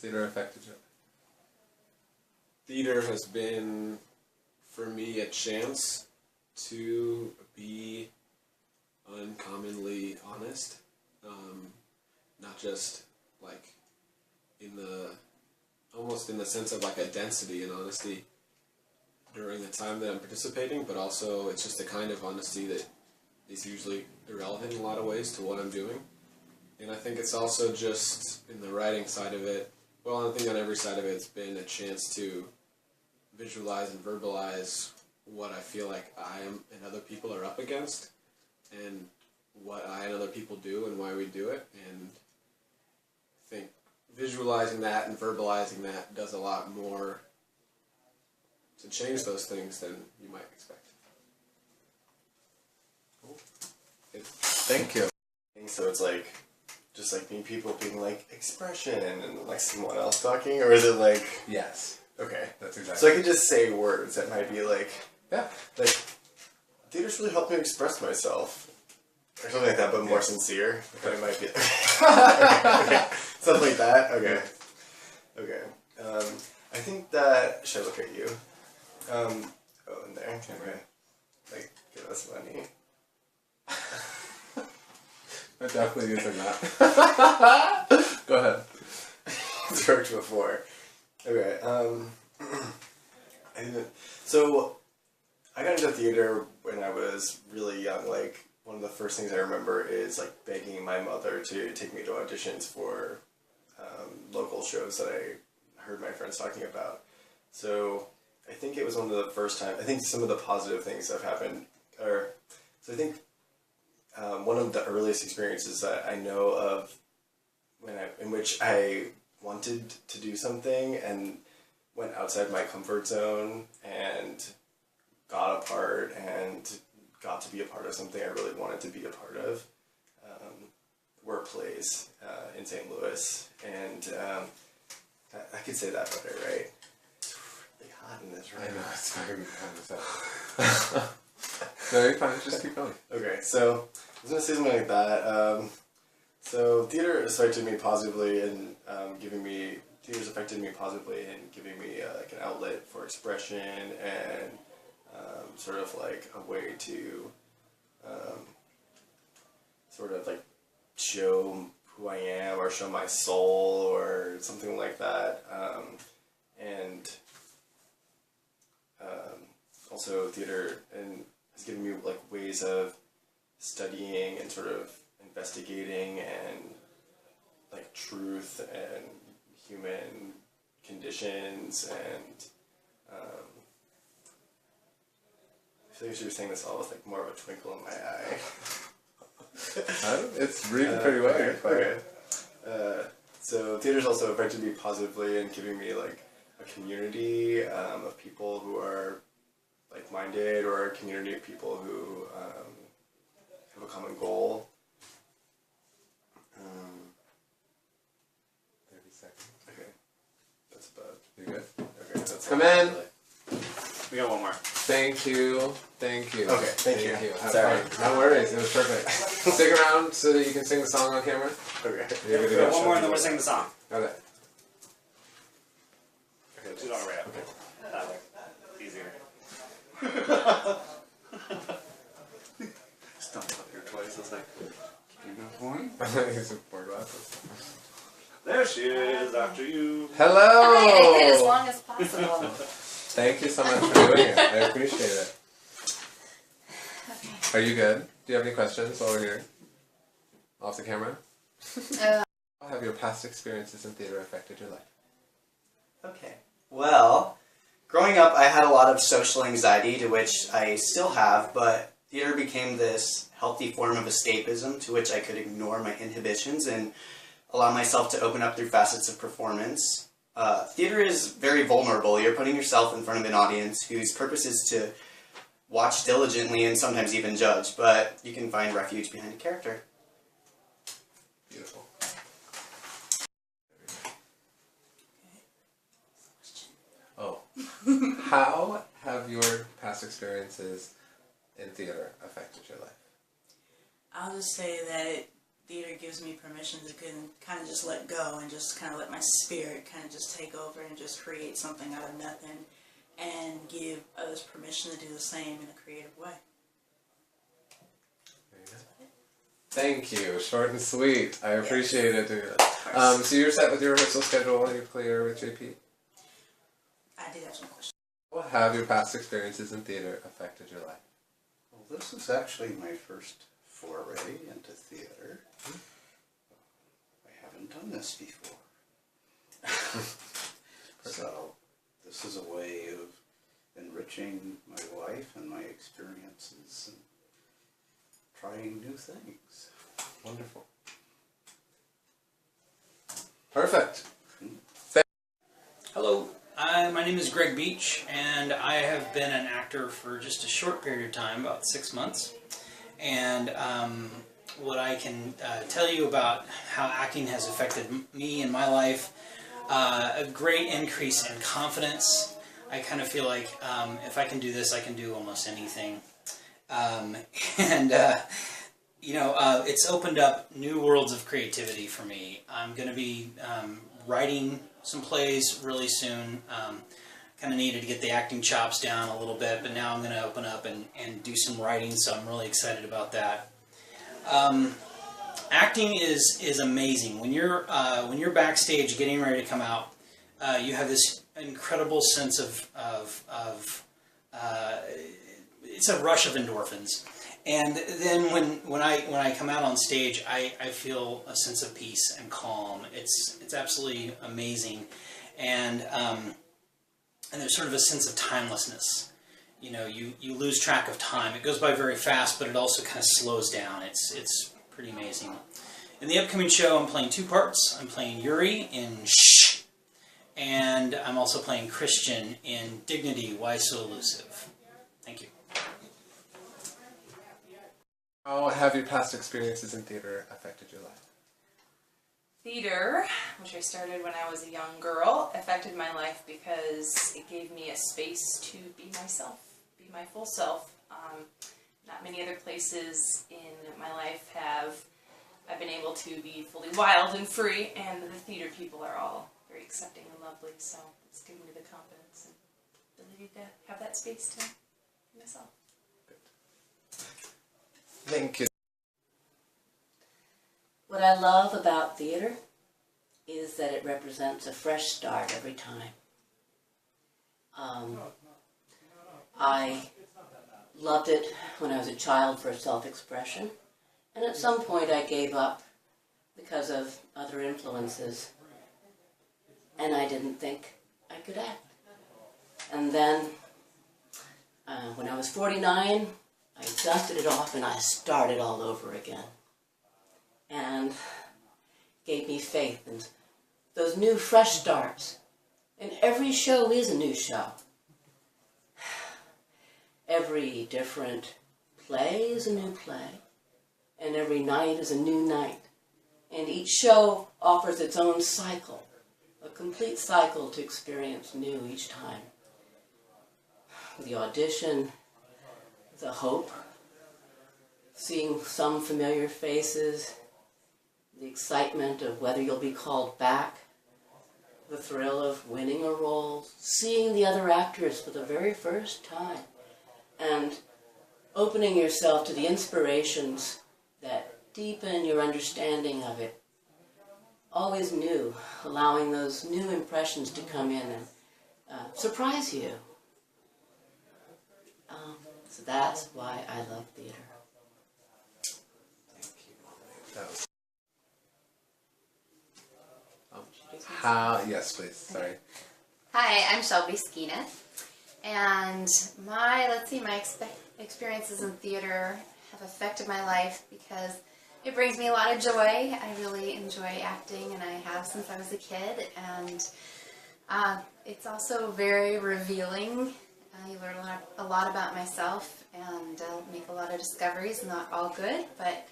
theater affected you? Theater has been, for me, a chance to be uncommonly honest. Not just, like, almost in the sense of, like, a density and honesty during the time that I'm participating, but also it's just a kind of honesty that is usually irrelevant in a lot of ways to what I'm doing. And I think it's also just, in the writing side of it, well, I think on every side of it, it's been a chance to visualize and verbalize what I feel like I am and other people are up against, and what I and other people do and why we do it. And I think visualizing that and verbalizing that does a lot more to change those things than you might expect. Cool. Thank you. So it's like, just like me, people being like, expression, and like someone else talking, or is it like... Yes. Okay. That's exactly. So I could just say words that might be like... Yeah. Like, theater's really helped me express myself. Or something like that, but more sincere. But it might be... okay. Something like that? Okay. Okay. I think that... Should I look at you? Oh, in there. Okay. Like, give us money. I'm definitely using that. Go ahead. It's worked before. Okay, so I got into theater when I was really young. Like, one of the first things I remember is like begging my mother to take me to auditions for local shows that I heard my friends talking about. So I think it was one of the first times. I think some of the positive things that have happened are, so I think one of the earliest experiences that I know of in which I wanted to do something and went outside my comfort zone and got a part and got to be a part of something I really wanted to be a part of, were plays in St. Louis. And I could say that better, right? It's really hot in this room. I know, it's very hot as hell. No, you're fine, just keep going. Okay, so I was going to say something like that. So theater's affected me positively in giving me like an outlet for expression and sort of like a way to sort of like show who I am or show my soul or something like that. And also theater has given me like ways of studying and sort of investigating and like truth and human conditions, and I feel like you were saying this all with like more of a twinkle in my eye. It's reading pretty well. Okay. So theater's also affected me positively in giving me like a community of people who are like-minded, or a community of people who have a common goal. 30 seconds. Okay. That's about... You good? Okay, that's... Come in! We got one more. Thank you. Thank you. Okay, thank you. Have Sorry. fun. No worries, it was perfect. Stick around so that you can sing the song on camera. Okay. We got one more and then we'll sing the song. Okay. Okay, she's all right up. Okay. That way. Easier. Just don't put here twice. It's like, can you go one? He's in 4 glasses. There she is, after you. Hello! I did as long as possible. Thank you so much for doing it. I appreciate it. Okay. Are you good? Do you have any questions while we're here? Off the camera? How have your past experiences in theater affected your life? Okay. Well, growing up I had a lot of social anxiety, to which I still have, but theater became this healthy form of escapism to which I could ignore my inhibitions and allow myself to open up through facets of performance. Theater is very vulnerable. You're putting yourself in front of an audience whose purpose is to watch diligently and sometimes even judge, but you can find refuge behind a character. Beautiful. Oh. How have your past experiences in theater affected your life? I'll just say that theater gives me permission to kind of just let go and just kind of let my spirit kind of just take over and just create something out of nothing and give others permission to do the same in a creative way. Thank you. Short and sweet. I appreciate it. So you're set with your rehearsal schedule and you're clear with JP? I did have some questions. How have your past experiences in theater affected your life? Well, this is actually my first foray into theater. I haven't done this before. So this is a way of enriching my life and my experiences and trying new things. Wonderful. Perfect. Hello, my name is Greg Beach, and I have been an actor for just a short period of time, about 6 months. And what I can tell you about how acting has affected me in my life, a great increase in confidence. I kind of feel like if I can do this, I can do almost anything. You know, it's opened up new worlds of creativity for me. I'm going to be writing some plays really soon. Kind of needed to get the acting chops down a little bit, but now I'm going to open up and do some writing, so I'm really excited about that. Acting is amazing. When you're backstage getting ready to come out, you have this incredible sense of it's a rush of endorphins. And then when I come out on stage, I feel a sense of peace and calm. It's absolutely amazing, and there's sort of a sense of timelessness. You know, you lose track of time. It goes by very fast, but it also kind of slows down. It's pretty amazing. In the upcoming show, I'm playing 2 parts. I'm playing Yuri in Shh, and I'm also playing Christian in Dignity, Why So Elusive. Thank you. How have your past experiences in theater affected your life? Theater, which I started when I was a young girl, affected my life because it gave me a space to be myself, be my full self. Not many other places in my life I've been able to be fully wild and free, and the theater people are all very accepting and lovely, so it's given me the confidence and ability to have that space to be myself. Thank you. What I love about theater is that it represents a fresh start every time. I loved it when I was a child for self-expression, and at some point I gave up because of other influences, and I didn't think I could act. And then, when I was 49, I dusted it off and I started all over again. And gave me faith and those new fresh starts. And every show is a new show. Every different play is a new play. And every night is a new night. And each show offers its own cycle. A complete cycle to experience new each time. The audition, the hope, seeing some familiar faces, the excitement of whether you'll be called back, the thrill of winning a role, seeing the other actors for the very first time, and opening yourself to the inspirations that deepen your understanding of it. Always new, allowing those new impressions to come in and surprise you. So that's why I love theater. Thank you. That was... yes, please. Sorry. Hi, I'm Shelby Skeena, and my experiences in theater have affected my life because it brings me a lot of joy. I really enjoy acting, and I have since I was a kid, and it's also very revealing. You learn a lot about myself and make a lot of discoveries, not all good, but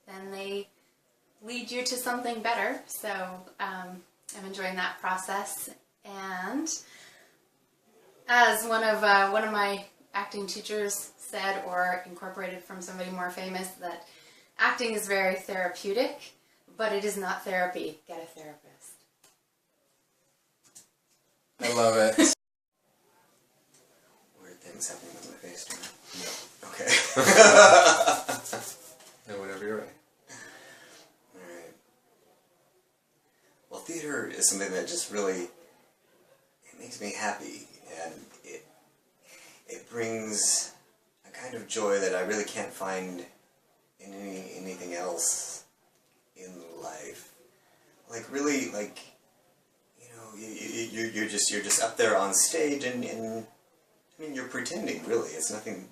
then they lead you to something better. So I'm enjoying that process. And as one of my acting teachers said, or incorporated from somebody more famous, that acting is very therapeutic, but it is not therapy. Get a therapist. I love it. Weird things happening on my face now. No. Okay. And whenever you're ready. Alright. Well, theater is something that just really, it makes me happy, and it brings a kind of joy that I really can't find in anything else in life. Like, really, like, you know, you're just up there on stage, and I mean, you're pretending, really. It's nothing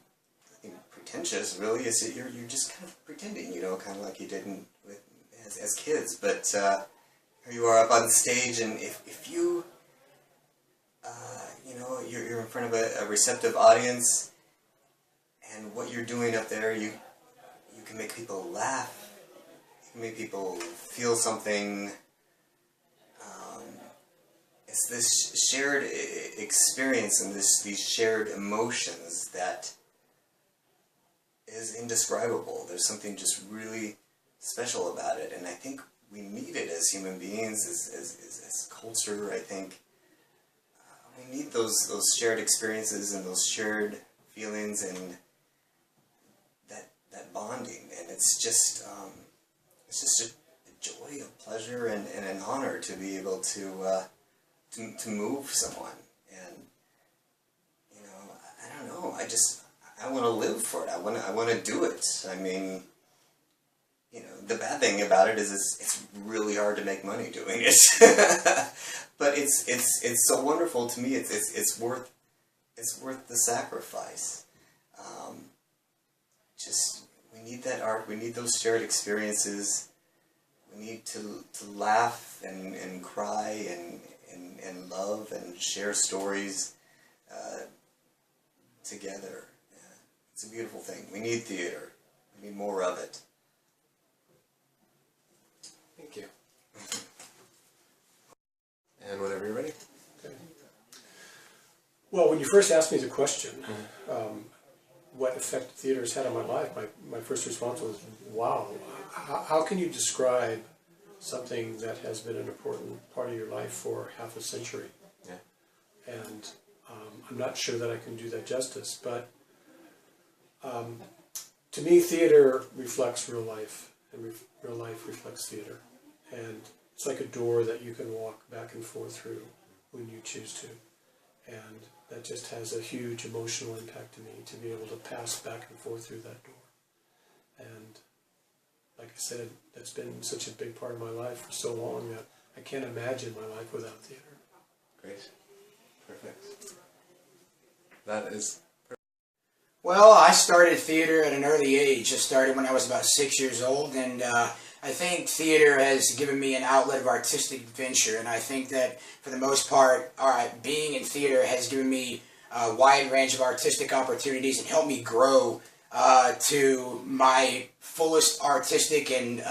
pretentious, really. You're just kind of pretending, you know, kind of like you did as kids. But here you are up on stage, and if you, you know, you're in front of a receptive audience, and what you're doing up there, you can make people laugh, you can make people feel something. It's this shared experience and these shared emotions that is indescribable. There's something just really special about it, and I think we need it as human beings, as culture. I think we need those shared experiences and those shared feelings and that bonding, and it's just a joy, a pleasure, and an honor to be able to move someone. And you know, I don't know, I want to live for it. I want to do it. I mean, you know, the bad thing about it is it's really hard to make money doing it. But it's so wonderful to me. It's worth the sacrifice. Just, we need that art. We need those shared experiences. We need to laugh and cry and love and share stories together. Yeah. It's a beautiful thing. We need theater. We need more of it. Thank you. And whenever you're ready. Okay. Well, when you first asked me the question, what effect theater has had on my life, my first response was, wow. How can you describe something that has been an important part of your life for half a century? Yeah. And I'm not sure that I can do that justice, but to me, theater reflects real life, and real life reflects theater. And it's like a door that you can walk back and forth through when you choose to. And that just has a huge emotional impact to me, to be able to pass back and forth through that door. And like I said, that's been such a big part of my life for so long that I can't imagine my life without theater. Great. Perfect. That is perfect. Well, I started theater at an early age. I started when I was about 6 years old, and I think theater has given me an outlet of artistic adventure, and I think that for the most part, being in theater has given me a wide range of artistic opportunities and helped me grow to my fullest artistic and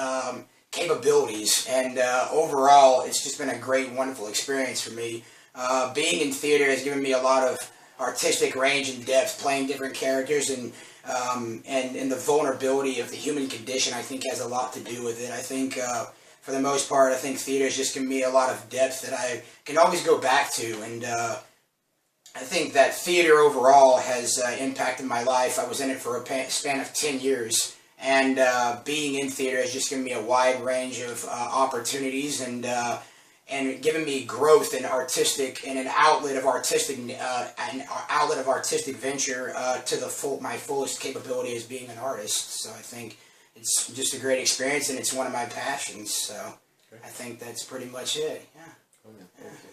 capabilities. And overall, it's just been a great, wonderful experience for me. Being in theater has given me a lot of artistic range and depth, playing different characters, and the vulnerability of the human condition, I think, has a lot to do with it. I think, for the most part, I think theater has just given me a lot of depth that I can always go back to, and I think that theater overall has impacted my life. I was in it for a span of 10 years, and being in theater has just given me a wide range of opportunities, and given me growth and artistic and an outlet of artistic venture to my fullest capability as being an artist. So I think it's just a great experience, and it's one of my passions. So I think that's pretty much it. Yeah. Oh, yeah. Thank you.